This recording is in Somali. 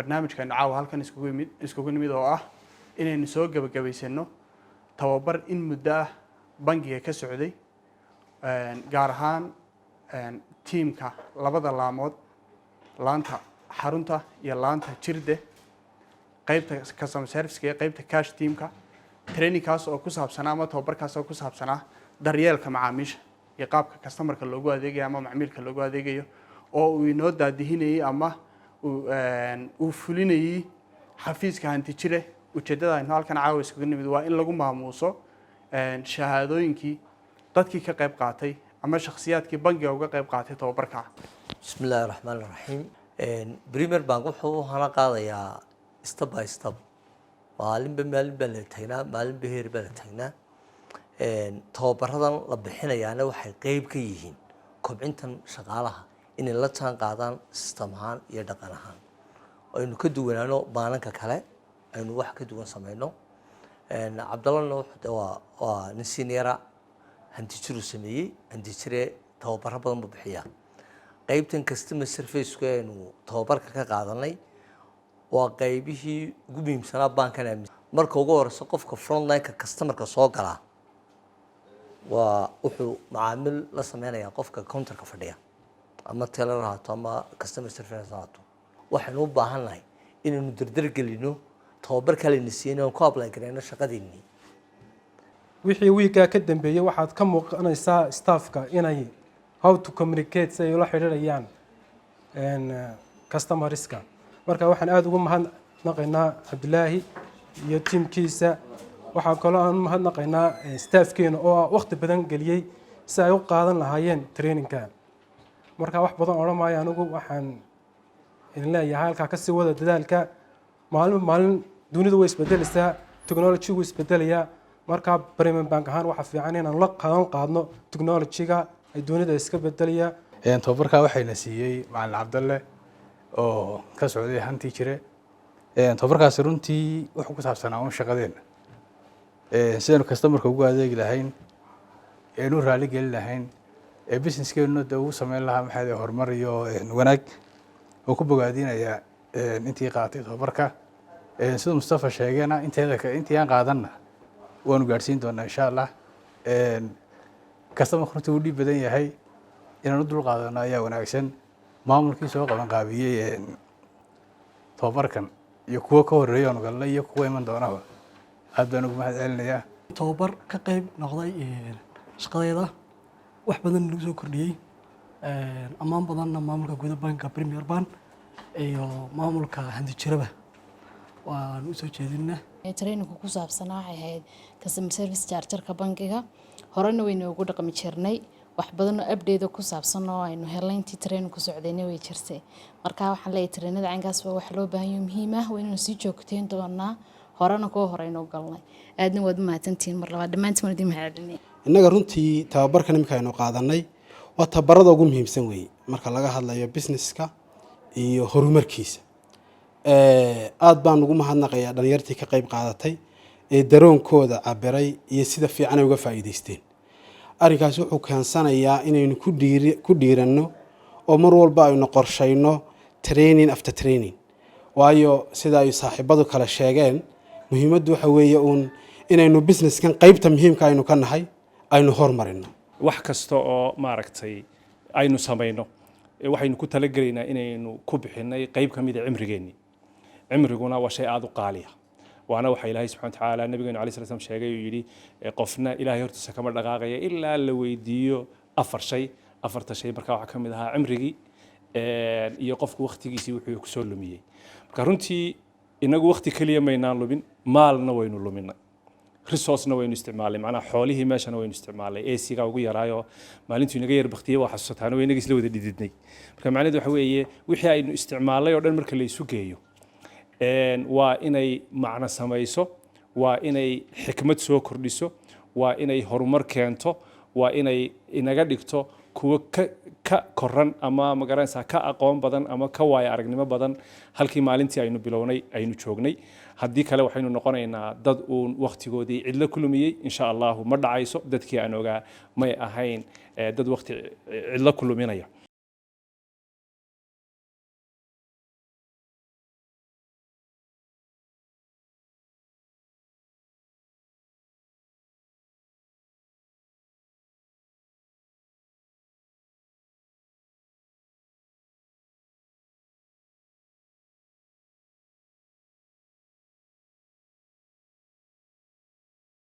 barnaamijkan caawa halkan iskugu nimid oo ah inaynu soo gabagabaysano tababar in muddo ah bangiga ka socday gaar ahaan tiimka labada laamood laanta xarunta iyo laanta jirde qaybta customer service iyo qaybta cash teamka trainingkaas oo ku saabsanaa ama tababarkaas oo ku saabsanaa daryeelka macaamiisha iyo qaabka customerka loogu adeegayo ama macmiilka loogu adeegayo oo uu inoo daadihinayay ama uu fulinayay xafiiska hanti jire ujeedada aynu halkan caawa iskugu nimid waa in lagu maamuuso shahaadooyinkii dadkii ka qayb qaatay ama shakhsiyaadkii bangiga uga qayb qaatay tababarka. Bismillahir Rahmanir Rahim. Premier Bank wuxuu hana qaadayaa step by step. maalin baa la tagnaa maalin heer baa la tagnaa tababaradan la bixinayaana waxay qayb ka yihiin kobcintan shaqaalaha inay la jaan qaadaan system ahaan iyo dhaqan ahaan aynu ka duwanaano baalanka kale aynu wax ka duwan sameeyno Cabdallah waa nin senior hanti jiru sameeyay hanti jire tababaro badan buu bixiyaa qaybtan customer service ku aynu tababarka ka qaadanay waa qaybihii ugu muhiimsanaa bankan marka ugu horeyso qofka frontline-ka customer-ka soo gala waa wuxuu macaamil la sameynayaa qofka counter-ka fadhiya ama teller haato ama customer service haato waxaan u baahanahay inaynu dardar gelino tababar kale nisiino ku apply gareyno shaqadeennii wixii wiiga ka dambeeyay waxaad ka muuqanaysaa staffka inay how to communicate say la xiriirayaan customer-iska marka waxaan aad ugu mahadnaqaynaa Cabdilaahi iyo teamkiisa waxaan kaloo aan mahadnaqaynaa staffkeena oo waqti badan galiyay si ay u qaadan lahaayeen training-ka marka wax badan oo dhammaay anigu waxaan in leeyahay halka ka sii wada dadaalka maalin dunidu way isbedelaysaa technology way isbedelayaa marka Premier Bank ahaan waxa fiican inaan la qaadno technology-ga ay dunida iska bedelaya tababarka waxayna siiyay macallin Cabdalle oo ka socday hanti jire tababarkaas runtii wuxuu ku saabsanaa oo shaqadeena sidoo customer-ka ugu adeegi lahayn inuu raali gelin lahayn business-keenu uu sameyn lahaa maxay horumar iyo wanaag oo ku bogaadinaya intii qaatay tababarka sida Mustafa sheegayna intii aan qaadanna waanu gaarsiin doonaa insha Allah customer runtii uu dhib badan yahay inaan u dul qaadano ayaa wanaagsan maamulkii soo qaban qaabiyay tababarkan iyo kuwa ka horeeyay oo galnay iyo kuwa iman doonaba aad baan ugu mahadcelinayaa tababar ka qayb noqday shaqadeeda wax badan lagu soo kordhiyay ammaan badanna maamulka gudaha banka Premier Bank iyo maamulka hanti jiraba waan u soo jeedinaa training ku saabsanaa waxay ahayd customer service charger-ka bankiga horena waynu ugu dhaqmi jirnay wax badan oo update ku saabsan oo aynu helayntii training ku socdayna way jirtay marka waxaan leeyahay trainada caynkaas waa wax loo baahan yahay muhiim ah waynu sii joogteen doonaa horena koo horeyno galnay aadna waad mahadsantiin mar labaad dhamaantiin idin mahadcelinay innaga runtii tababarkan imika aynu qaadanay waa tababarada ugu muhiimsan weeye marka laga hadlayo businesska iyo horumarkiisa aad baan ugu mahadnaqayaa dhalinyartii ka qayb qaadatay ee daroonkooda cabiray iyo sida fiican ay uga faa'iideysteen arrinkaas wuxuu keensanayaa inaynu ku dhiiranno oo mar walba aynu qorshayno training after training waayo sida ay saaxiibadu kala sheegeen muhiimaddu waxa weeye inaynu businesskan qaybta muhiimka aynu ka nahay aynu hormarino wax kasta oo maaragtay aynu sameeyno waxaynu ku talagalaynaa inaynu ku bixinay qayb ka mid ah cimriguna waa shay aad u qaaliya waana waxa Ilaahay subhanahu wa ta'ala nabigeena kaleey salaam sheegay oo yiri qofna Ilaahay hortiisa kama dhaqaaqaya ilaa la weydiiyo afarta shay marka waxa kamid ah cimrigi iyo qofku waqtigiisa wuxuu ku soo lumiyay marka runtii inagu waqti kaliya maynaan lumin maalna waynu luminay resource-na waynu isticmaalay macna xoolihii meeshana waynu isticmaalay AC-ga ugu yaraayo maalintii inaga yar baqtiyay waxa xasuutaan oo inaga isla wada dhididnay marka macnaheedu waxa weeye wixii aynu isticmaalay oo dhan marka la isu geeyo waa inay macna samayso waa inay xikmad soo kordhiso waa inay horumar keento waa inay inaga dhigto kuwa ka koran ama magaranaysa ka aqoon badan ama ka waaya aragnimo badan halkii maalintii aynu bilownay aynu joognay haddii kale waxaynu noqonaynaa dad uun waqtigoodii cidla ku lumiyay insha Allah ma dhacayso dadkii aan ogaa may ahayn dad waqti cidla ku luminaya